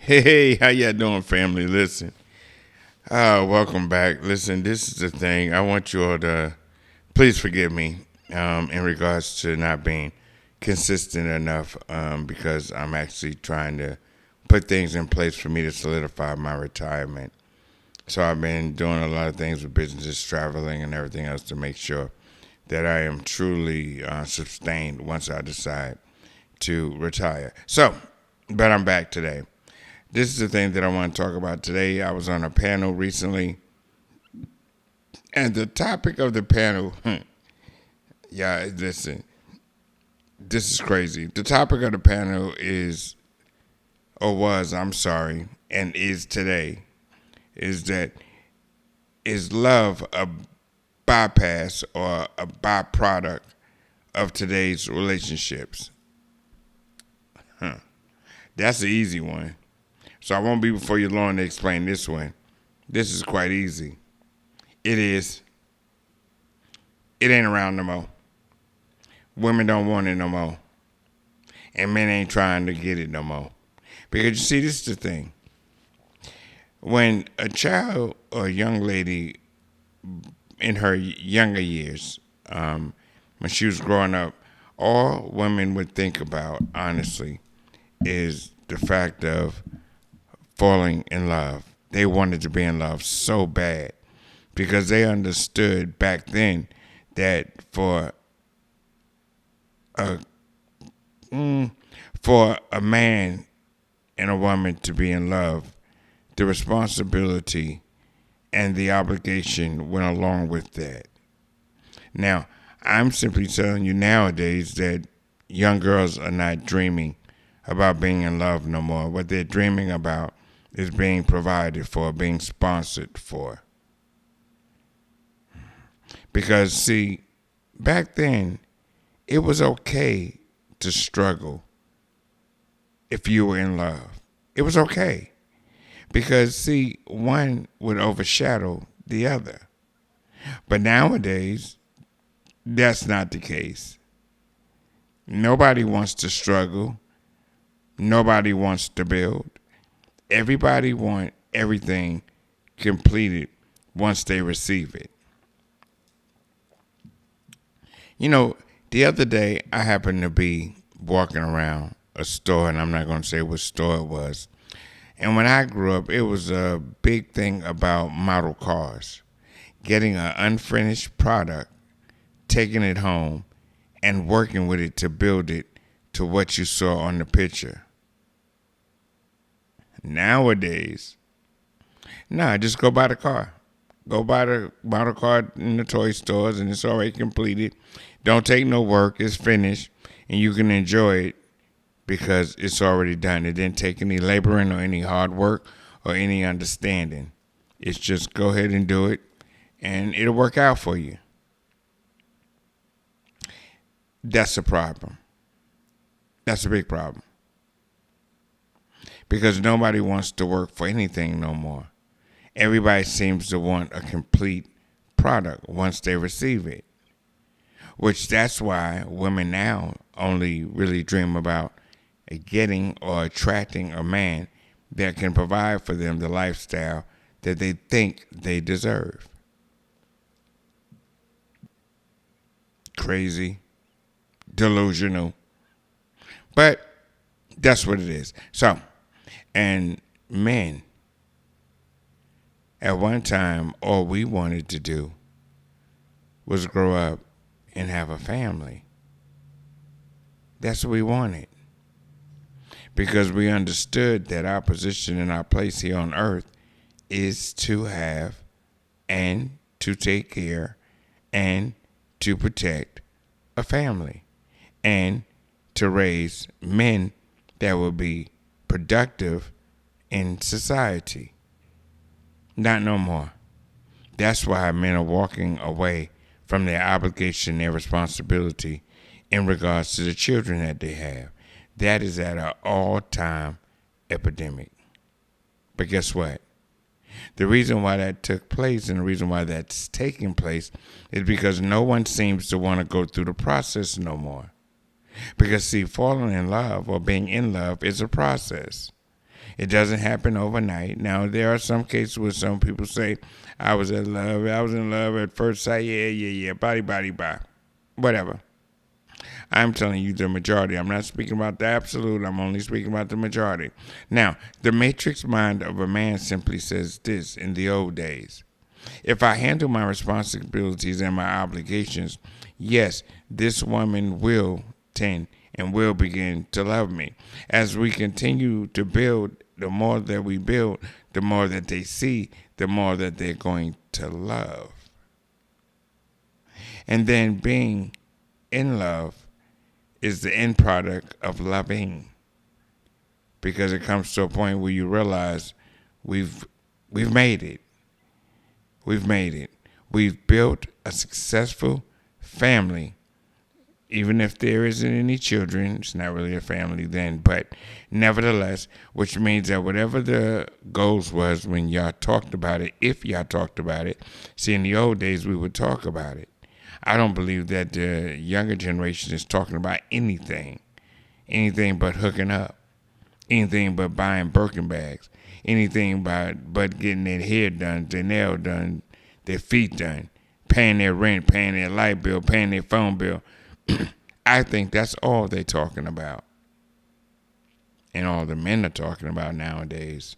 Hey, how y'all doing, family? Listen, welcome back. Listen, this is the thing. I want you all to please forgive me in regards to not being consistent enough because I'm actually trying to put things in place for me to solidify my retirement. So I've been doing a lot of things with businesses, traveling, and everything else to make sure that I am truly sustained once I decide to retire. But I'm back today. This is the thing that I want to talk about today. I was on a panel recently, and the topic of the panel, yeah, listen, this is crazy. The topic of the panel is, or was, I'm sorry, and is today, is that is love a bypass or a byproduct of today's relationships? That's the easy one. So I won't be before you long to explain this one. This is quite easy. It is. It ain't around no more. Women don't want it no more. And men ain't trying to get it no more. Because you see, this is the thing. When a child or a young lady in her younger years, when she was growing up, all women would think about, honestly, is the fact of falling in love. They wanted to be in love so bad because they understood back then that a for a man and a woman to be in love, the responsibility and the obligation went along with that. Now, I'm simply telling you nowadays that young girls are not dreaming about being in love no more. What they're dreaming about is being provided for, being sponsored for. Because, see, back then, it was okay to struggle if you were in love. It was okay. Because, see, one would overshadow the other. But nowadays, that's not the case. Nobody wants to struggle. Nobody wants to build. Everybody wants everything completed once they receive it. You know, the other day I happened to be walking around a store, and I'm not going to say what store it was. And when I grew up, it was a big thing about model cars. Getting an unfinished product, taking it home, and working with it to build it to what you saw on the picture. Nowadays, just go buy the car. Go buy the car in the toy stores, and it's already completed. Don't take no work. It's finished, and you can enjoy it because it's already done. It didn't take any laboring or any hard work or any understanding. It's just go ahead and do it, and it'll work out for you. That's a problem. That's a big problem. Because nobody wants to work for anything no more. Everybody seems to want a complete product once they receive it. Which that's why women now only really dream about getting or attracting a man that can provide for them the lifestyle that they think they deserve. Crazy, delusional, but that's what it is. So, and men, at one time, all we wanted to do was grow up and have a family. That's what we wanted. Because we understood that our position and our place here on earth is to have and to take care and to protect a family and to raise men that will be productive in society. Not no more. That's why men are walking away from their obligation, their responsibility in regards to the children that they have. That is at an all-time epidemic. But guess what? The reason why that took place and the reason why that's taking place is because no one seems to want to go through the process no more. Because, see, falling in love or being in love is a process. It doesn't happen overnight. Now, there are some cases where some people say, I was in love at first sight. Yeah. Bye. Whatever. I'm telling you the majority. I'm not speaking about the absolute. I'm only speaking about the majority. Now, the matrix mind of a man simply says this in the old days. If I handle my responsibilities and my obligations, yes, this woman will tend and will begin to love me. As we continue to build, the more that we build, the more that they see, the more that they're going to love. And then being in love is the end product of loving, because it comes to a point where you realize we've made it. We've made it. We've built a successful family. Even if there isn't any children, it's not really a family then, but nevertheless, which means that whatever the goals was when y'all talked about it, if y'all talked about it, see, in the old days, we would talk about it. I don't believe that the younger generation is talking about anything but hooking up, anything but buying Birkin bags, anything but getting their hair done, their nail done, their feet done, paying their rent, paying their light bill, paying their phone bill. I think that's all they're talking about. And all the men are talking about nowadays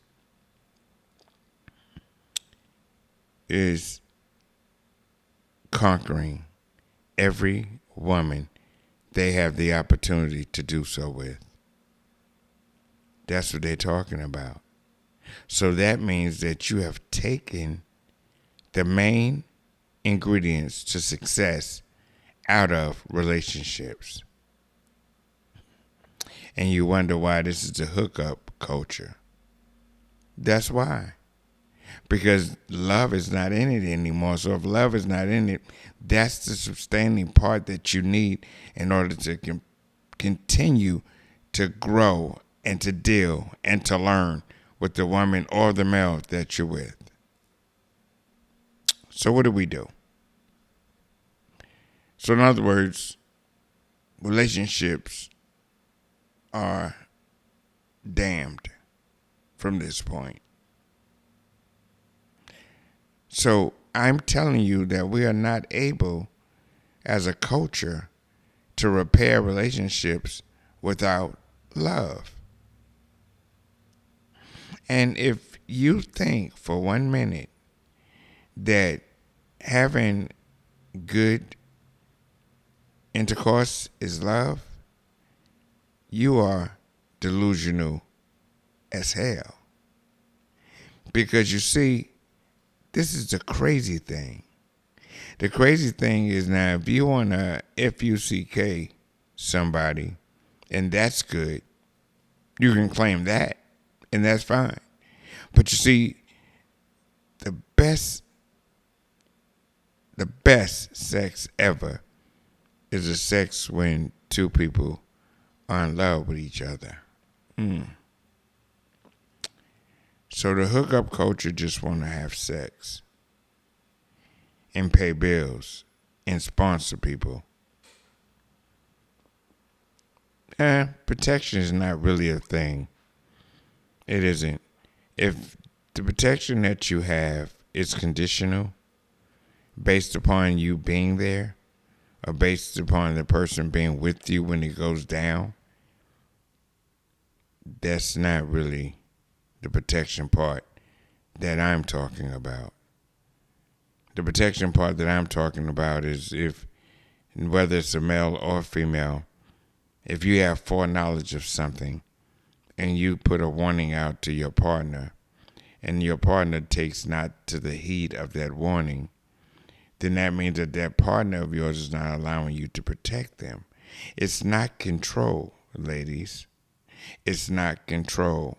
is conquering every woman they have the opportunity to do so with. That's what they're talking about. So that means that you have taken the main ingredients to success out of relationships. And you wonder why this is the hookup culture. That's why. Because love is not in it anymore. So if love is not in it, that's the sustaining part that you need in order to continue to grow and to deal and to learn with the woman or the male that you're with. So what do? So in other words, relationships are damned from this point. So I'm telling you that we are not able, as a culture, to repair relationships without love. And if you think for 1 minute that having good intercourse is love, you are delusional as hell. Because you see, this is the crazy thing. The crazy thing is, now if you want to FUCK somebody, and that's good, you can claim that, and that's fine. But you see, the best sex ever is a sex when two people are in love with each other. So the hookup culture just want to have sex and pay bills and sponsor people. Protection is not really a thing. It isn't. If the protection that you have is conditional, based upon you being there, or based upon the person being with you when it goes down, that's not really the protection part that I'm talking about. The protection part that I'm talking about is if, whether it's a male or female, if you have foreknowledge of something and you put a warning out to your partner and your partner takes not to the heed of that warning, then that means that that partner of yours is not allowing you to protect them. It's not control, ladies. It's not control,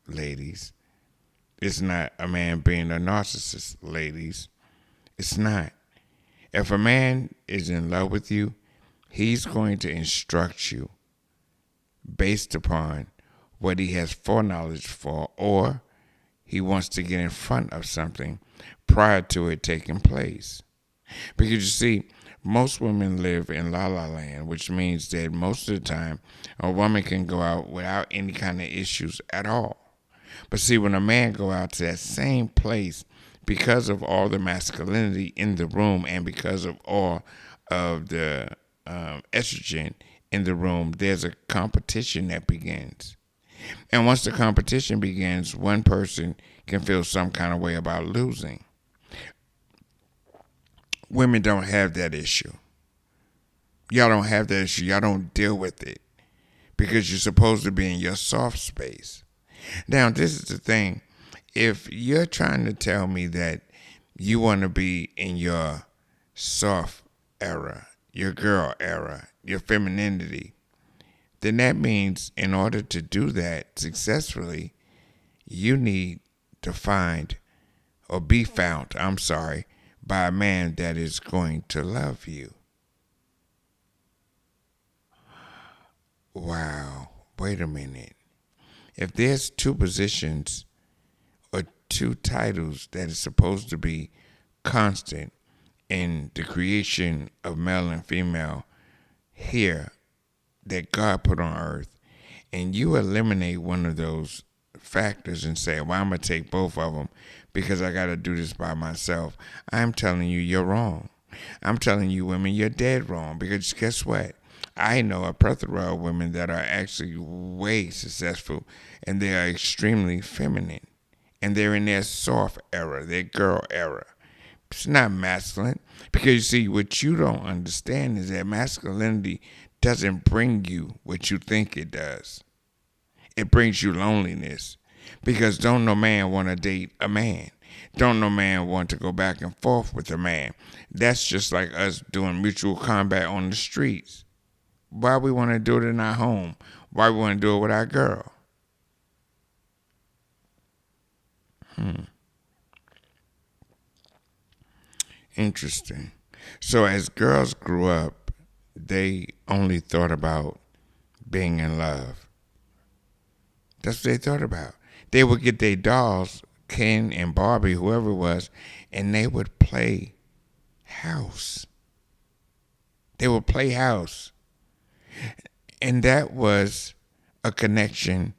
ladies. It's not a man being a narcissist, ladies. It's not. If a man is in love with you, he's going to instruct you based upon what he has foreknowledge for, or he wants to get in front of something prior to it taking place. Because you see, most women live in la-la land, which means that most of the time a woman can go out without any kind of issues at all. But see, when a man go out to that same place, because of all the masculinity in the room and because of all of the estrogen in the room, there's a competition that begins. And once the competition begins, one person can feel some kind of way about losing. Women don't have that issue. Y'all don't have that issue. Y'all don't deal with it because you're supposed to be in your soft space. Now, this is the thing. If you're trying to tell me that you want to be in your soft era, your girl era, your femininity, then that means in order to do that successfully, you need to find or be found, by a man that is going to love you. Wow, wait a minute. If there's two positions or two titles that is supposed to be constant in the creation of male and female here that God put on earth, and you eliminate one of those factors and say, well, I'm going to take both of them because I got to do this by myself, I'm telling you, you're wrong. I'm telling you, women, you're dead wrong, because guess what? I know a plethora of women that are actually way successful, and they are extremely feminine, and they're in their soft era, their girl era. It's not masculine, because you see, what you don't understand is that masculinity doesn't bring you what you think it does. It brings you loneliness, because don't no man want to date a man. Don't no man want to go back and forth with a man. That's just like us doing mutual combat on the streets. Why we want to do it in our home? Why we want to do it with our girl? Interesting. So as girls grew up, they only thought about being in love. That's what they thought about. They would get their dolls, Ken and Barbie, whoever it was, and they would play house. They would play house. And that was a connection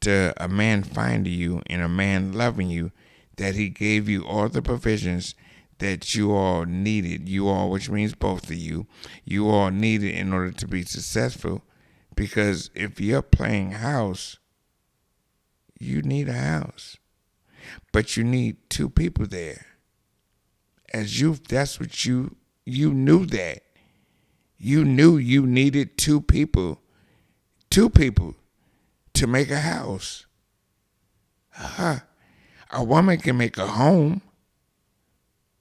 to a man finding you and a man loving you, that he gave you all the provisions that you all needed. You all, which means both of you all needed in order to be successful. Because if you're playing house, you need a house. But you need two people there. That's what you knew that. You knew you needed two people to make a house. A woman can make a home,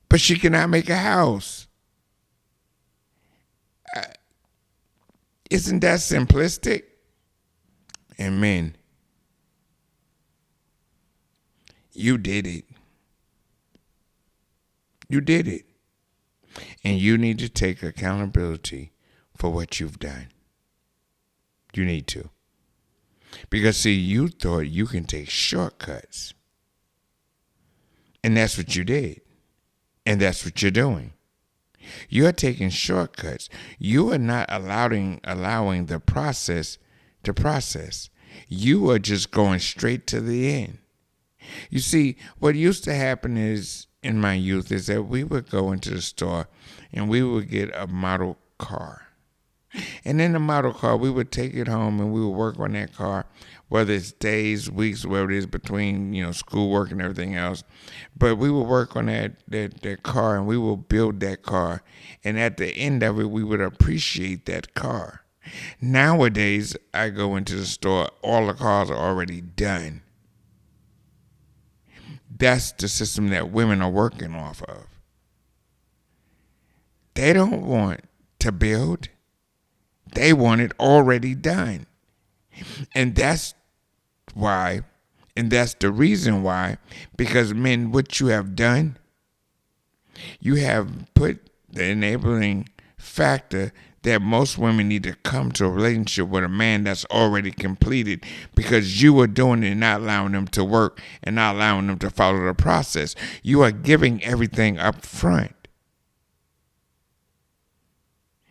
but she cannot make a house. Isn't that simplistic? And men, you did it. You did it. And you need to take accountability for what you've done. You need to. Because, see, you thought you can take shortcuts. And that's what you did. And that's what you're doing. You're taking shortcuts. You are not allowing the process to process. You are just going straight to the end. You see, what used to happen is, in my youth, is that we would go into the store and we would get a model car. And in the model car, we would take it home and we would work on that car, whether it's days, weeks, whatever it is between, schoolwork and everything else. But we would work on that car, and we will build that car. And at the end of it, we would appreciate that car. Nowadays, I go into the store, all the cars are already done. That's the system that women are working off of. They don't want to build. They want it already done. And that's why, and that's the reason why, because men, what you have done, you have put the enabling factor that most women need to come to a relationship with a man that's already completed, because you are doing it and not allowing them to work and not allowing them to follow the process. You are giving everything up front.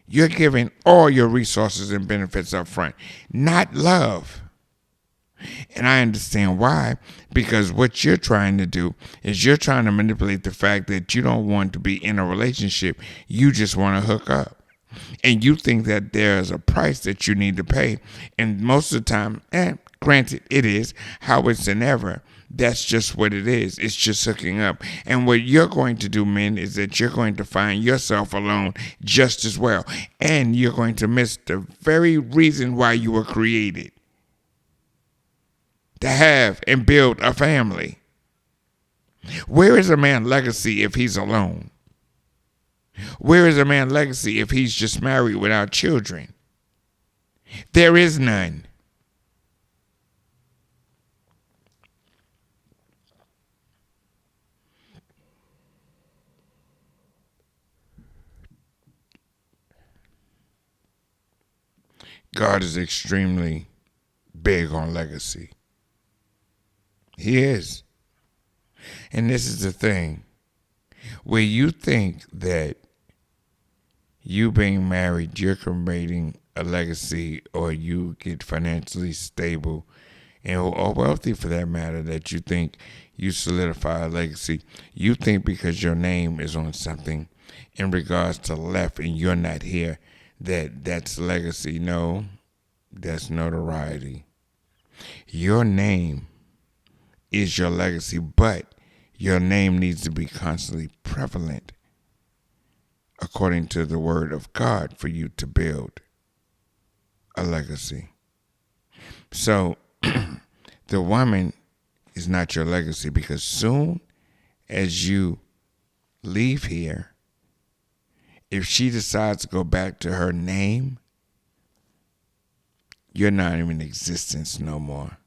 You're giving all your resources and benefits up front, not love. And I understand why, because what you're trying to do is you're trying to manipulate the fact that you don't want to be in a relationship. You just want to hook up. And you think that there's a price that you need to pay. And most of the time, granted, it is how it's in ever. That's just what it is. It's just hooking up. And what you're going to do, men, is that you're going to find yourself alone just as well. And you're going to miss the very reason why you were created. To have and build a family. Where is a man's legacy if he's alone? Where is a man's legacy if he's just married without children? There is none. God is extremely big on legacy. He is. And this is the thing. Where you think that you being married, you're creating a legacy, or you get financially stable or wealthy for that matter, that you think you solidify a legacy. You think because your name is on something in regards to left and you're not here, that's legacy. No, that's notoriety. Your name is your legacy, but your name needs to be constantly prevalent according to the word of God for you to build a legacy. So the woman is not your legacy, because soon as you leave here, if she decides to go back to her name, you're not even in existence no more.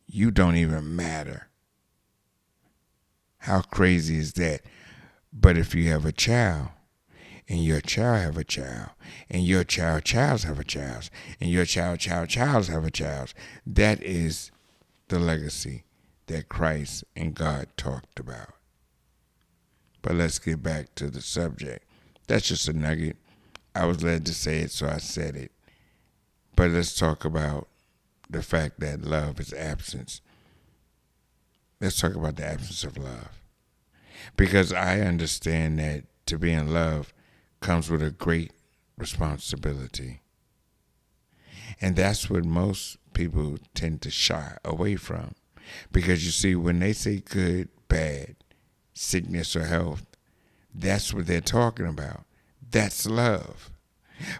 You don't even matter. How crazy is that? But if you have a child, and your child have a child, and your child's have a child, and your child's have a child, that is the legacy that Christ and God talked about. But let's get back to the subject. That's just a nugget. I was led to say it, so I said it. But let's talk about the fact that love is absence. Let's talk about the absence of love. Because I understand that to be in love comes with a great responsibility. And that's what most people tend to shy away from. Because you see, when they say good, bad, sickness or health, that's what they're talking about. That's love.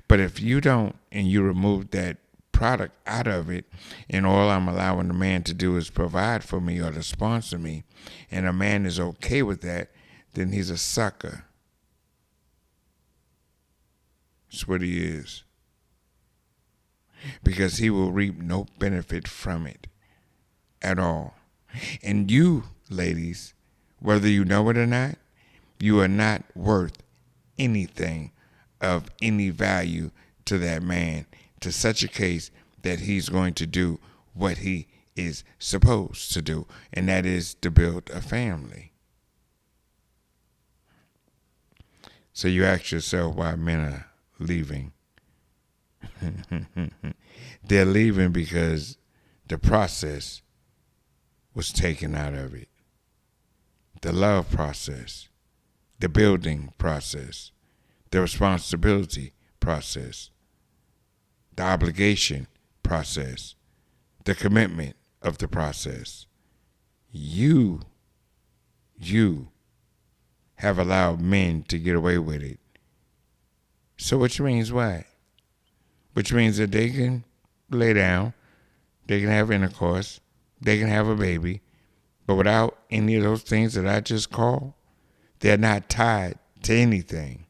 But if you don't, and you remove that product out of it, and all I'm allowing the man to do is provide for me or to sponsor me, and a man is okay with that, then he's a sucker. That's what he is. Because he will reap no benefit from it at all. And you, ladies, whether you know it or not, you are not worth anything of any value to that man, to such a case that he's going to do what he is supposed to do, and that is to build a family. So you ask yourself why men are leaving. They're leaving because the process was taken out of it. The love process, the building process, the responsibility process, the obligation process, the commitment of the process. You have allowed men to get away with it. So which means what? Which means that they can lay down, they can have intercourse, they can have a baby, but without any of those things that I just called, they're not tied to anything.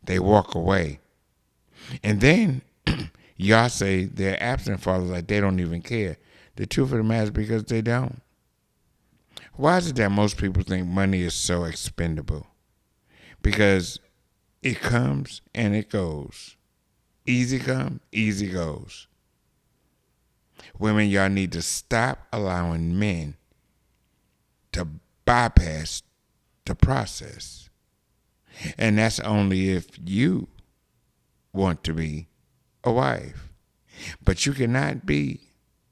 They walk away. And then y'all say they're absent fathers, like they don't even care. The truth of the matter is because they don't. Why is it that most people think money is so expendable? Because it comes and it goes. Easy come, easy goes. Women, y'all need to stop allowing men to bypass the process. And that's only if you want to be a wife. But you cannot be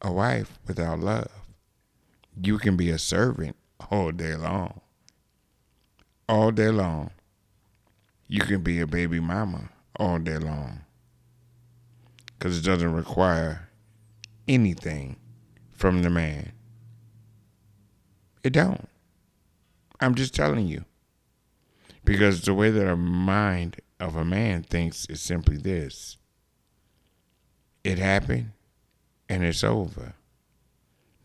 a wife without love. You can be a servant all day long. All day long. You can be a baby mama all day long. Because it doesn't require anything from the man. It don't. I'm just telling you. Because the way that a mind of a man thinks is simply this. It happened and it's over.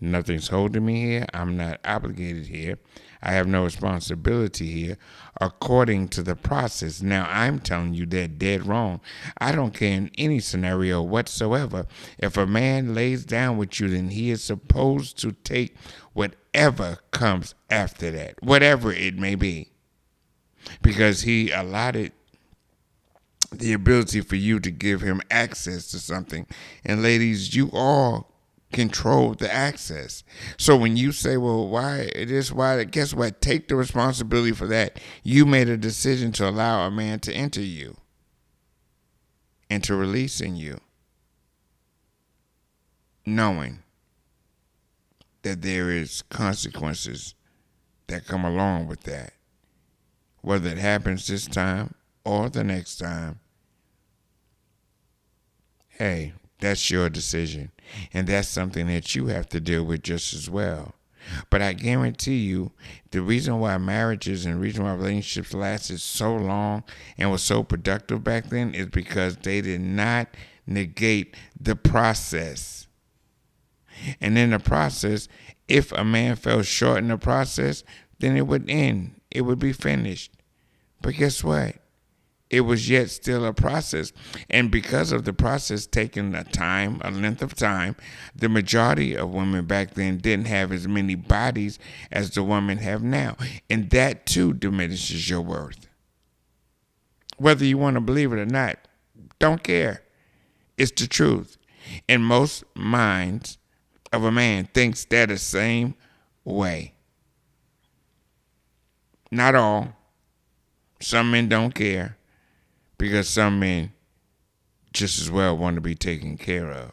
Nothing's holding me here. I'm not obligated here. I have no responsibility here according to the process. Now, I'm telling you that dead wrong. I don't care in any scenario whatsoever. If a man lays down with you, then he is supposed to take whatever comes after that, whatever it may be, because he allotted the ability for you to give him access to something. And ladies, you all control the access. So when you say, well, why it is why, guess what? Take the responsibility for that. You made a decision to allow a man to enter you and to release in you, knowing that there is consequences that come along with that. Whether it happens this time or the next time, hey, that's your decision. And that's something that you have to deal with just as well. But I guarantee you, the reason why marriages and reason why relationships lasted so long and was so productive back then is because they did not negate the process. And in the process, if a man fell short in the process, then it would end. It would be finished. But guess what? It was yet still a process. And because of the process taking a length of time, the majority of women back then didn't have as many bodies as the women have now. And that too diminishes your worth. Whether you want to believe it or not, don't care. It's the truth. And most minds of a man thinks that the same way. Not all. Some men don't care. Because some men just as well want to be taken care of,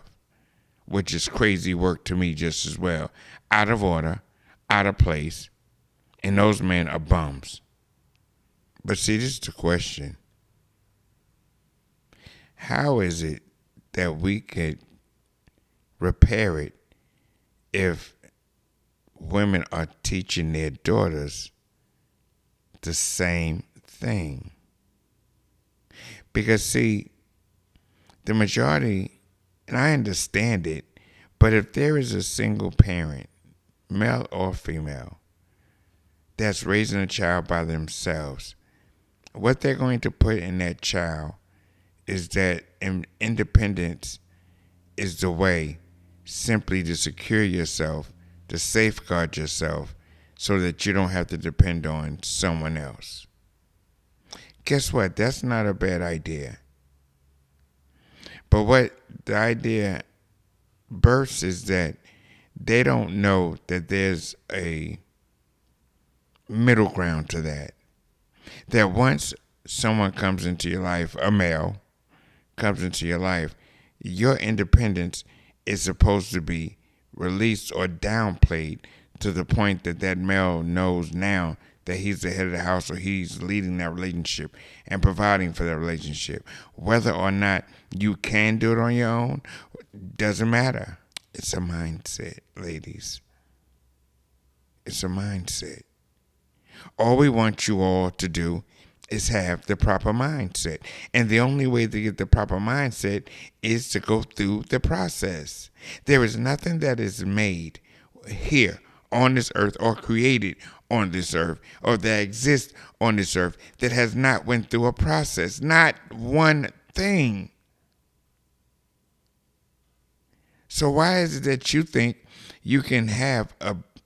which is crazy work to me just as well. Out of order, out of place, and those men are bums. But see, this is the question. How is it that we could repair it if women are teaching their daughters the same thing? Because, see, the majority, and I understand it, but if there is a single parent, male or female, that's raising a child by themselves, what they're going to put in that child is that independence is the way simply to secure yourself, to safeguard yourself, so that you don't have to depend on someone else. Guess what? That's not a bad idea. But what the idea births is that they don't know that there's a middle ground to that. That once someone comes into your life, a male comes into your life, your independence is supposed to be released or downplayed to the point that that male knows now that he's the head of the house or he's leading that relationship and providing for that relationship. Whether or not you can do it on your own doesn't matter. It's a mindset, ladies. It's a mindset. All we want you all to do is have the proper mindset. And the only way to get the proper mindset is to go through the process. There is nothing that is made here on this earth or created on this earth or that exists on this earth that has not went through a process. Not one thing. So why is it that you think you can have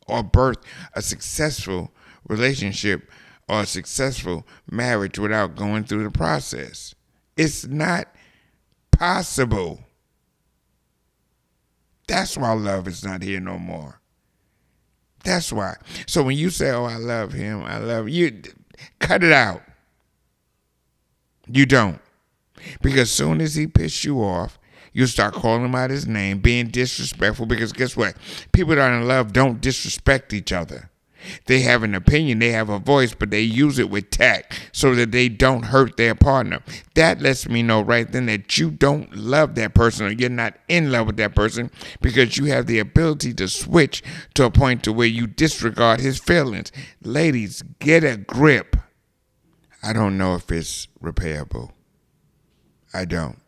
or birth a successful relationship or a successful marriage without going through the process? It's not possible. That's why love is not here no more. That's why. So when you say, oh, I love him, I love you, cut it out. You don't. Because soon as he pisses you off, You start calling him out his name, being disrespectful, because guess what? People that are in love don't disrespect each other. They have an opinion, they have a voice, but they use it with tact so that they don't hurt their partner. That lets me know right then that you don't love that person, or you're not in love with that person, because you have the ability to switch to a point to where you disregard his feelings. Ladies, get a grip. I don't know if it's repairable. I don't.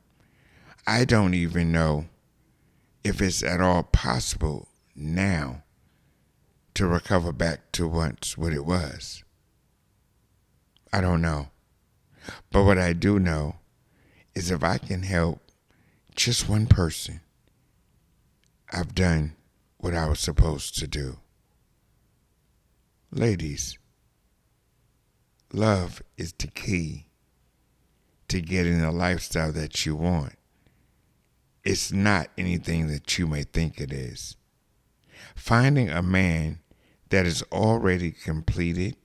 I don't even know if it's at all possible now to recover back to once what it was. I don't know. But what I do know is if I can help just one person, I've done what I was supposed to do. Ladies, love is the key to getting the lifestyle that you want. It's not anything that you may think it is. Finding a man that is already completed,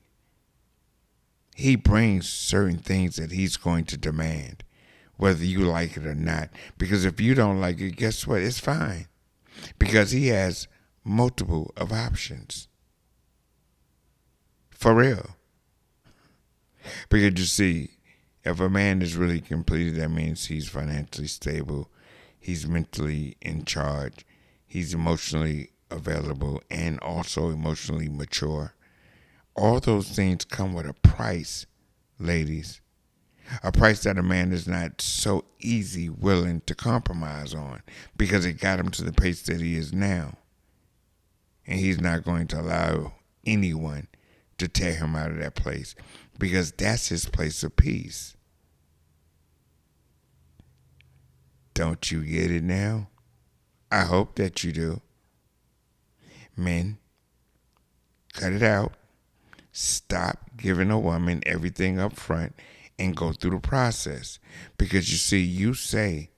he brings certain things that he's going to demand, whether you like it or not. Because if you don't like it, guess what? It's fine. Because he has multiple of options. For real. Because you see, if a man is really completed, that means he's financially stable, he's mentally in charge, he's emotionally available, and also emotionally mature. All those things come with a price, ladies. A price that a man is not so easy willing to compromise on, because it got him to the pace that he is now. And he's not going to allow anyone to tear him out of that place, because that's his place of peace. Don't you get it now? I hope that you do. Men, cut it out. Stop giving a woman everything up front and go through the process. Because you see, you say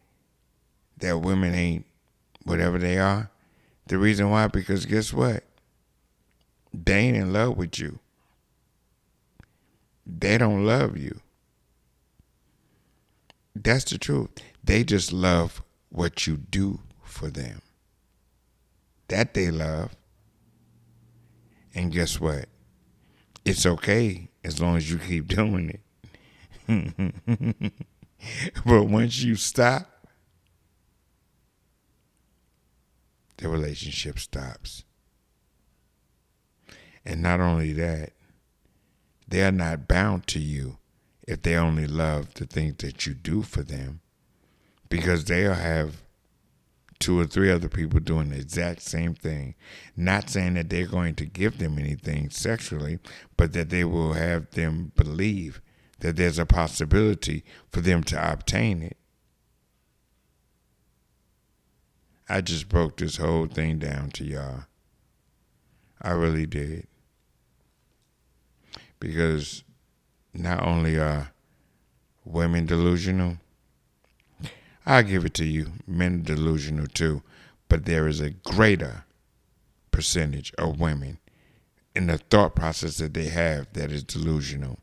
that women ain't whatever they are. The reason why, because guess what? They ain't in love with you. They don't love you. That's the truth. They just love what you do for them. That they love. And guess what? It's okay as long as you keep doing it. But once you stop, the relationship stops. And not only that, they are not bound to you if they only love the things that you do for them, because they'll have 2 or 3 other people doing the exact same thing. Not saying that they're going to give them anything sexually, but that they will have them believe that there's a possibility for them to obtain it. I just broke this whole thing down to y'all. I really did. Because not only are women delusional, I'll give it to you, men are delusional too, but there is a greater percentage of women in the thought process that they have that is delusional.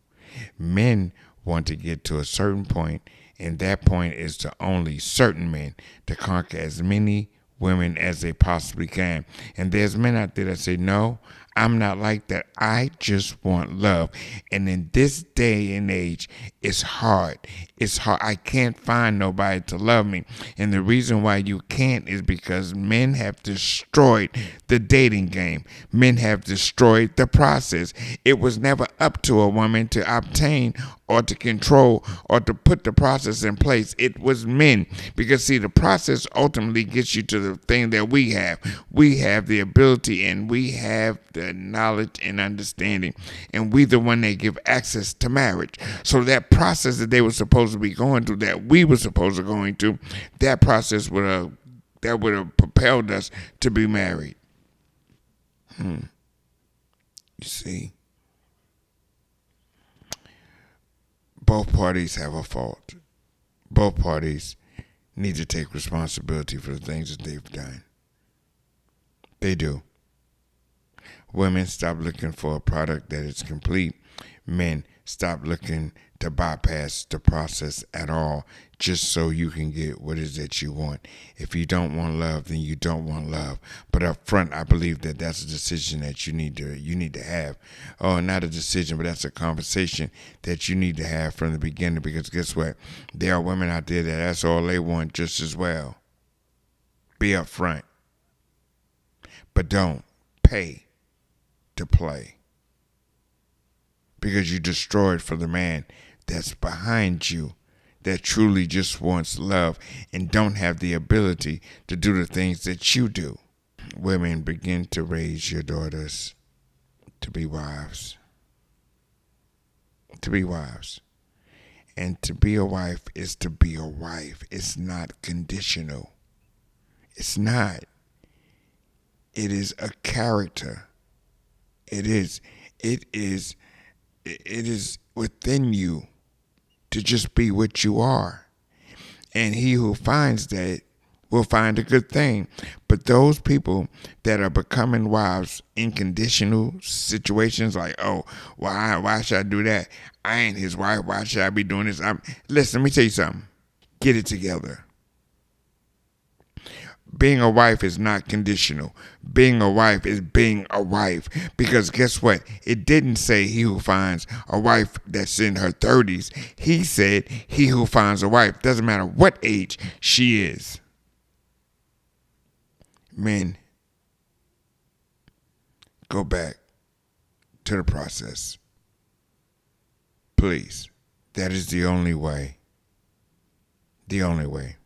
Men want to get to a certain point, and that point is to only certain men to conquer as many women as they possibly can. And there's men out there that say, no, I'm not like that. I just want love. And in this day and age, it's hard. It's hard. I can't find nobody to love me. And the reason why you can't is because men have destroyed the dating game. Men have destroyed the process. It was never up to a woman to obtain or to control or to put the process in place. It was men. Because see, the process ultimately gets you to the thing that we have. We have the ability and we have the knowledge and understanding. And we the one that give access to marriage. So that process that they were supposed to be going through, that we were supposed to going through, that process would have propelled us to be married. You see, both parties have a fault. Both parties need to take responsibility for the things that they've done. They do. Women, stop looking for a product that is complete. Men, Stop looking to bypass the process at all just so you can get what it is that you want. If you don't want love, then you don't want love. But up front, I believe that that's a decision that you need to have. Oh, not a decision, but that's a conversation that you need to have from the beginning, because guess what? There are women out there that's all they want just as well. Be up front. But don't pay to play, because you destroyed for the man that's behind you, that truly just wants love and don't have the ability to do the things that you do. Women, begin to raise your daughters to be wives. To be wives. And to be a wife is to be a wife. It's not conditional. It's not. It is a character. It is within you to just be what you are. And he who finds that will find a good thing. But those people that are becoming wives in conditional situations, like, oh, why should I do that? I ain't his wife. Why should I be doing this? Listen, let me tell you something. Get it together. Being a wife is not conditional. Being a wife is being a wife. Because guess what? It didn't say he who finds a wife that's in her 30s. He said he who finds a wife. Doesn't matter what age she is. Men, go back to the process. Please. That is the only way. The only way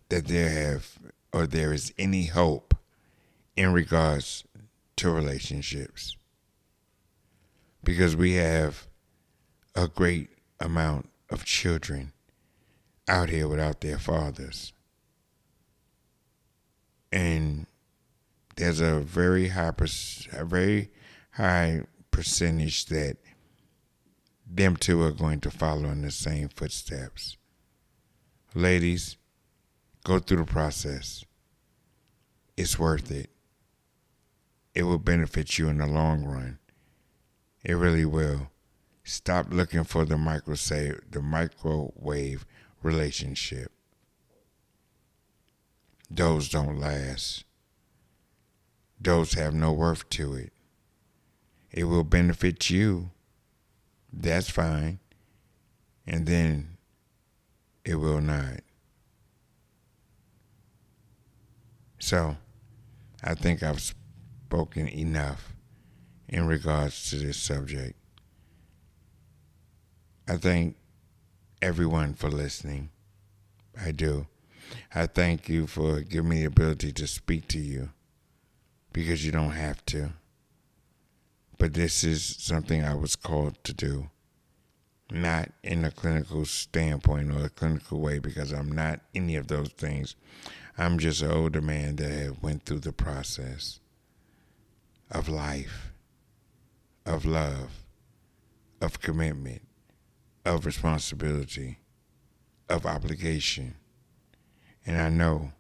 that there is any hope in regards to relationships. Because we have a great amount of children out here without their fathers. And there's a very high percentage that them two are going to follow in the same footsteps. Ladies, go through the process. It's worth it. It will benefit you in the long run. It really will. Stop looking for the microwave relationship. Those don't last. Those have no worth to it. It will benefit you. That's fine. And then it will not. So, I think I've spoken enough in regards to this subject. I thank everyone for listening. I do. I thank you for giving me the ability to speak to you, because you don't have to. But this is something I was called to do. Not in a clinical standpoint or a clinical way, because I'm not any of those things. I'm just an older man that had went through the process of life, of love, of commitment, of responsibility, of obligation. And I know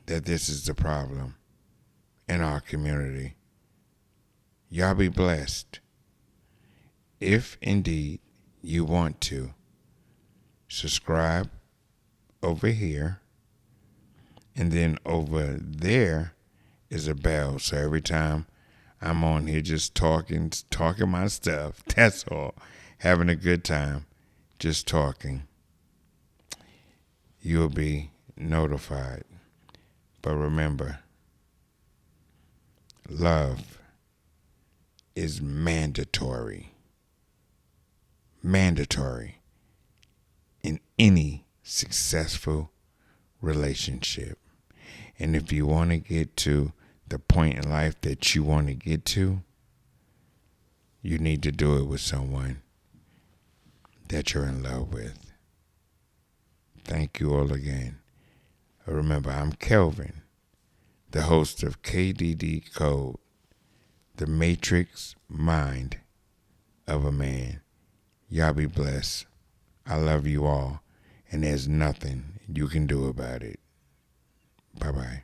that this is the problem in our community. Y'all be blessed. If indeed you want to, subscribe over here, and then over there is a bell. So every time I'm on here just talking my stuff, that's all, having a good time, just talking, you'll be notified. But remember, love is mandatory. Mandatory in any successful relationship. And if you want to get to the point in life that you want to get to, you need to do it with someone that you're in love with. Thank you all again. Remember, I'm Kelvin, the host of KDDcode, the Matrix Mind of a Man. Y'all be blessed. I love you all, and there's nothing you can do about it. Bye-bye.